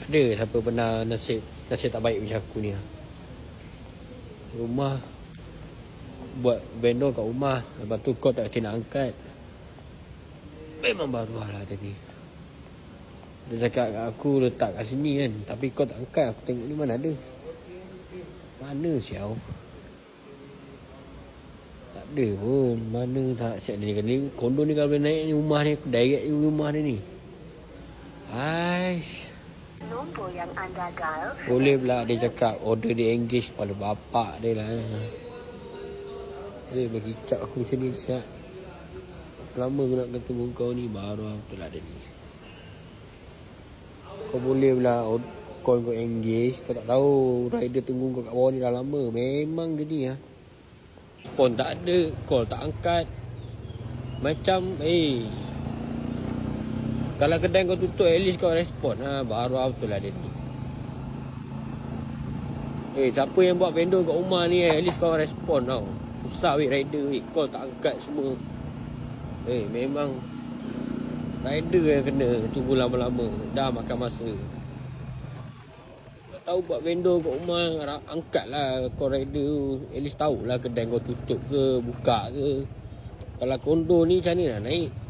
ada siapa pernah nasib tak baik macam aku ni. Rumah buat vendor kat rumah, lepas tu kau tak kena angkat. Memang baru lah dia ni. Dia cakap kat aku letak kat sini kan, tapi kau tak angkat. Aku tengok ni mana ada. Mana siau? Tak ada pun. Mana tak siap ni. Kondo ni kalau boleh naik ni rumah ni, aku direct je rumah dia ni. Aish. Nombor yang anda dial. Boleh pula dia cakap order dia engage kepala bapak dia lah. Dia bagi cap aku macam ni siap. Lama aku nak ketemu kau ni, baru betul lah dia ni. Kau boleh pula call kau engage. Kau tak tahu rider tunggu kau kat bawah ni dah lama. Memang dia ni lah. Respon tak ada, call tak angkat. Macam kalau kedai kau tutup, at least kau respon lah. Baru betul lah dia ni. Siapa yang buat vendor kat rumah ni, at least kau respon tau. Susah rider call tak angkat semua. Memang rider yang kena tunggu lama-lama. Dah makan masa. Tak tahu buat vendor kat rumah, angkat lah kau rider. At least tahulah kedai kau tutup ke, buka ke. Kalau kondo ni macam ni nak naik.